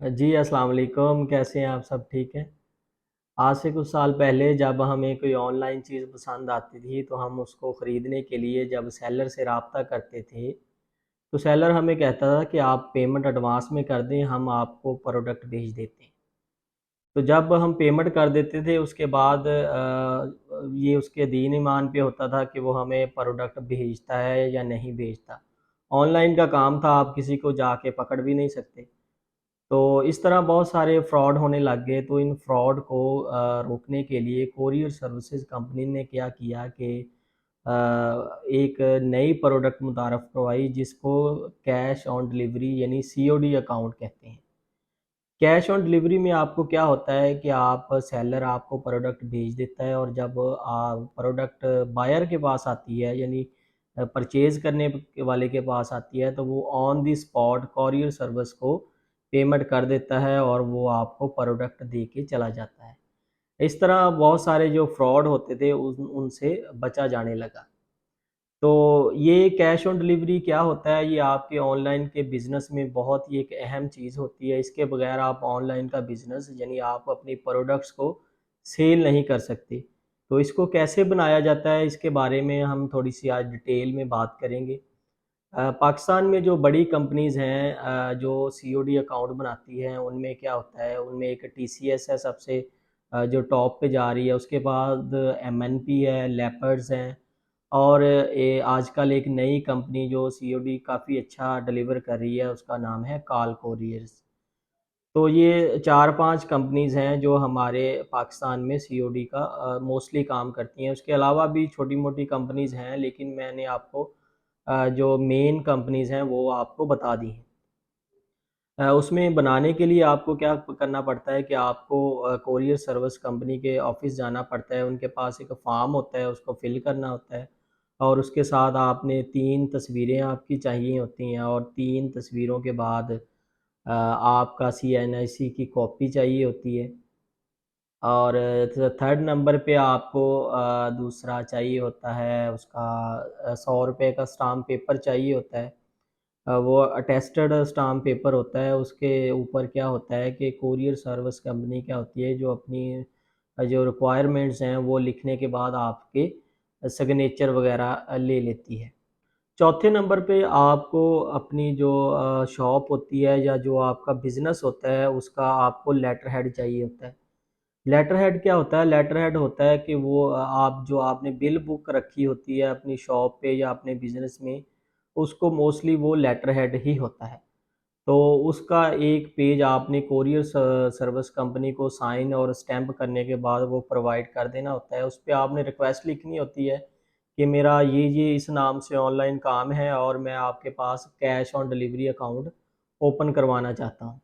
जी, अस्सलाम वालेकुम। कैसे हैं आप? सब ठीक हैं? आज से कुछ साल पहले जब हमें कोई ऑनलाइन चीज़ पसंद आती थी, तो हम उसको ख़रीदने के लिए जब सेलर से राब्ता करते थे, तो सेलर हमें कहता था कि आप पेमेंट एडवांस में कर दें, हम आपको प्रोडक्ट भेज देते हैं। तो जब हम पेमेंट कर देते थे, उसके बाद ये उसके दीन ईमान पे होता था कि वो हमें प्रोडक्ट भेजता है या नहीं भेजता। ऑनलाइन का काम था, आप किसी को जाके पकड़ भी नहीं सकते। तो इस तरह बहुत सारे फ्रॉड होने लग गए, तो इन फ्रॉड को रोकने के लिए कोरियर सर्विसेज कंपनी ने क्या किया कि एक नई प्रोडक्ट मुतारफ़ करवाई जिसको कैश ऑन डिलीवरी यानी सीओडी अकाउंट कहते हैं। कैश ऑन डिलीवरी में आपको क्या होता है कि आप सेलर आपको प्रोडक्ट भेज देता है और जब प्रोडक्ट बायर के पास आती है यानी परचेज़ करने वाले के पास आती है, तो वो on the spot courier service को पेमेंट कर देता है और वो आपको प्रोडक्ट दे के चला जाता है। इस तरह बहुत सारे जो फ्रॉड होते थे उनसे बचा जाने लगा। तो ये कैश ऑन डिलीवरी क्या होता है? ये आपके ऑनलाइन के बिज़नेस में बहुत ही एक अहम चीज़ होती है। इसके बगैर आप ऑनलाइन का बिज़नेस यानी आप अपनी प्रोडक्ट्स को सेल नहीं कर सकते। तो इसको कैसे बनाया जाता है, इसके बारे में हम थोड़ी-सी आज डिटेल में बात करेंगे। पाकिस्तान में जो बड़ी कंपनीज़ हैं जो सीओडी अकाउंट बनाती हैं, उनमें क्या होता है, उनमें एक टीसीएस है सबसे जो टॉप पे जा रही है, उसके बाद एमएनपी है, लेपर्ड्स हैं और आजकल एक नई कंपनी जो सीओडी काफ़ी अच्छा डिलीवर कर रही है, उसका नाम है काल कोरियर्स। तो ये 4-5 कंपनीज़ हैं जो हमारे पाकिस्तान में सीओडी का मोस्टली काम करती हैं। उसके अलावा भी छोटी-मोटी कंपनीज़ हैं, लेकिन मैंने आपको जो मेन कंपनीज़ हैं वो आपको बता दी हैं। उसमें बनाने के लिए आपको क्या करना पड़ता है कि आपको कोरियर सर्विस कंपनी के ऑफ़िस जाना पड़ता है, उनके पास एक फ़ॉर्म होता है, उसको फ़िल करना होता है और उसके साथ आपने 3 तस्वीरें आपकी चाहिए होती हैं और 3 तस्वीरों के बाद आपका सीएनआईसी की कॉपी चाहिए होती है और थर्ड नंबर पे आपको दूसरा चाहिए होता है उसका ₹100 का स्टाम्प पेपर चाहिए होता है। वो अटेस्टेड स्टाम्प पेपर होता है, उसके ऊपर क्या होता है कि कोरियर सर्विस कंपनी क्या होती है जो अपनी जो रिक्वायरमेंट्स हैं वो लिखने के बाद आपके सिग्नेचर वगैरह ले लेती है। चौथे नंबर पे आपको अपनी जो शॉप होती है या जो आपका बिज़नेस होता है उसका आपको लेटर हेड चाहिए होता है। लेटर हेड क्या होता है? लेटर हेड होता है कि वो आप जो आपने बिल बुक रखी होती है अपनी शॉप पे या अपने बिज़नेस में, उसको मोस्टली वो लेटर हेड ही होता है। तो उसका एक पेज आपने कोरियर सर्विस कंपनी को साइन और स्टैम्प करने के बाद वो प्रोवाइड कर देना होता है। उसपे आपने रिक्वेस्ट लिखनी होती है कि मेरा ये इस नाम से ऑनलाइन काम है और मैं आपके पास cash on delivery account open करवाना चाहता हूँ।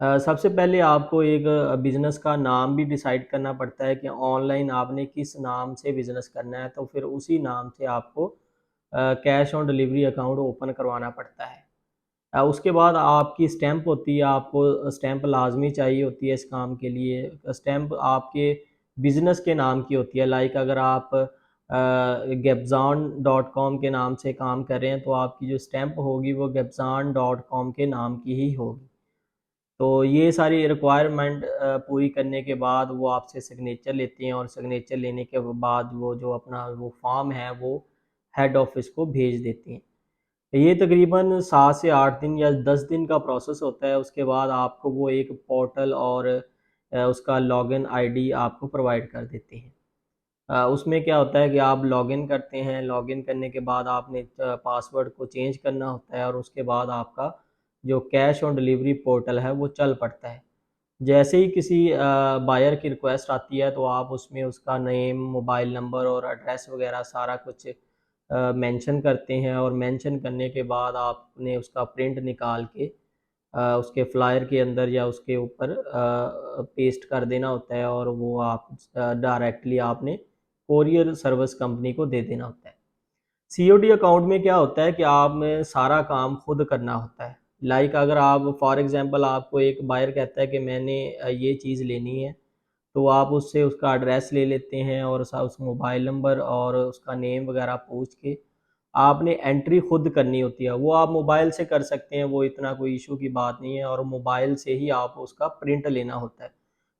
सबसे पहले आपको एक बिज़नेस का नाम भी डिसाइड करना पड़ता है कि ऑनलाइन आपने किस नाम से बिज़नेस करना है, तो फिर उसी नाम से आपको cash on delivery account open करवाना पड़ता है। उसके बाद आपकी स्टैम्प होती है, आपको स्टैम्प लाज़मी चाहिए होती है इस काम के लिए। स्टैम्प आपके बिज़नेस के नाम की होती है, लाइक अगर आप गेबज़ान डॉट कॉम के नाम से काम कर रहे हैं, तो आपकी जो स्टैम्प होगी वो गेबज़ान डॉट कॉम के नाम की ही होगी। तो ये सारी रिक्वायरमेंट पूरी करने के बाद वो आपसे सिग्नेचर लेते हैं और सिग्नेचर लेने के बाद वो जो अपना वो फॉर्म है वो हेड ऑफ़िस को भेज देते हैं। ये तकरीबन 7 से 8 दिन या 10 दिन का प्रोसेस होता है, उसके बाद आपको वो एक पोर्टल और उसका लॉगिन आईडी आपको प्रोवाइड कर देते हैं। उसमें क्या होता है कि आप लॉगिन करते हैं, लॉगिन करने के बाद आपने पासवर्ड को चेंज करना होता है और उसके बाद आपका जो कैश ऑन डिलीवरी पोर्टल है वो चल पड़ता है। जैसे ही किसी बायर की रिक्वेस्ट आती है तो आप उसमें उसका नेम, मोबाइल नंबर और एड्रेस वगैरह सारा कुछ मेंशन करते हैं और मेंशन करने के बाद आपने उसका प्रिंट निकाल के उसके फ्लायर के अंदर या उसके ऊपर पेस्ट कर देना होता है और वो आप डायरेक्टली आपने कोरियर सर्विस कंपनी को दे देना होता है। सीओडी अकाउंट में क्या होता है कि आप में सारा काम खुद करना होता है। लाइक अगर आप फॉर एग्ज़ाम्पल आपको एक बायर कहता है कि मैंने ये चीज़ लेनी है, तो आप उससे उसका एड्रेस ले लेते हैं और उस मोबाइल नंबर और उसका नेम वगैरह पूछ के आपने एंट्री खुद करनी होती है। वो आप मोबाइल से कर सकते हैं, वो इतना कोई इशू की बात नहीं है, और मोबाइल से ही आप उसका प्रिंट लेना होता है।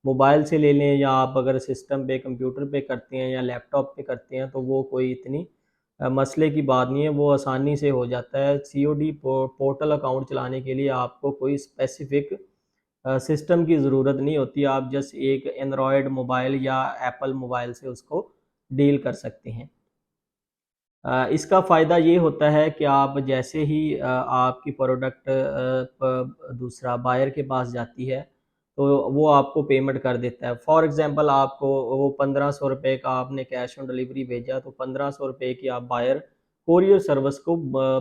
मोबाइल से ले लें, या आप अगर सिस्टम पे कंप्यूटर पे करते हैं या लैपटॉप पे करते हैं तो वो कोई इतनी मसले की बात नहीं है, वो आसानी से हो जाता है। सीओडी पोर्टल अकाउंट चलाने के लिए आपको कोई स्पेसिफिक सिस्टम की ज़रूरत नहीं होती, आप जस्ट एक एंड्रॉयड मोबाइल या एप्पल मोबाइल से उसको डील कर सकते हैं। इसका फ़ायदा ये होता है कि आप जैसे ही आपकी प्रोडक्ट दूसरा बायर के पास जाती है, तो वो आपको पेमेंट कर देता है। फॉर एग्ज़ाम्पल आपको वो ₹1500 का आपने कैश ऑन डिलीवरी भेजा, तो ₹1500 की आप बायर कोरियर सर्विस को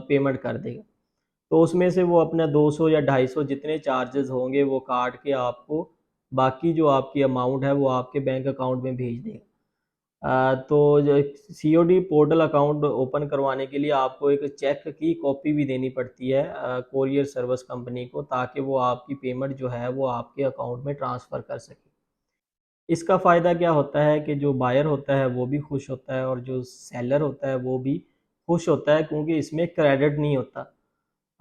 पेमेंट कर देगा। तो उसमें से वो अपना 200 या 250 जितने चार्जेस होंगे वो काट के आपको बाकी जो आपकी अमाउंट है वो आपके बैंक अकाउंट में भेज देगा। तो जो सीओडी पोर्टल अकाउंट ओपन करवाने के लिए आपको एक चेक की कॉपी भी देनी पड़ती है कोरियर सर्विस कंपनी को, ताकि वो आपकी पेमेंट जो है वो आपके अकाउंट में ट्रांसफ़र कर सके। इसका फ़ायदा क्या होता है कि जो बायर होता है वो भी खुश होता है, और जो सेलर होता है वो भी खुश होता है, क्योंकि इसमें क्रेडिट नहीं होता।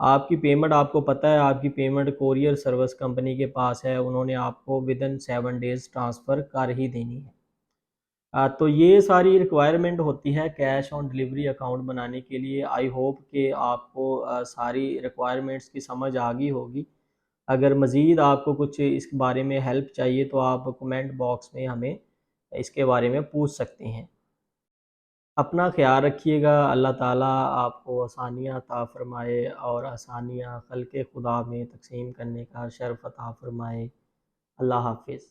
आपकी पेमेंट, आपको पता है आपकी पेमेंट कोरियर सर्विस कंपनी के पास है, उन्होंने आपको विदिन 7 डेज़ ट्रांसफ़र कर ही देनी है। तो ये सारी रिक्वायरमेंट होती है कैश ऑन डिलीवरी अकाउंट बनाने के लिए। आई होप कि आपको सारी रिक्वायरमेंट्स की समझ आ गई होगी। अगर मज़ीद आपको कुछ इस बारे में हेल्प चाहिए तो आप कमेंट बॉक्स में हमें इसके बारे में पूछ सकते हैं। अपना ख़्याल रखिएगा। अल्लाह ताला आपको आसानियाँ अता फ़रमाए, और आसानियाँ ख़ल्क़े खुदा में तक़सीम करने का शर्फ़ अता फ़रमाए। अल्लाह हाफ़िज़।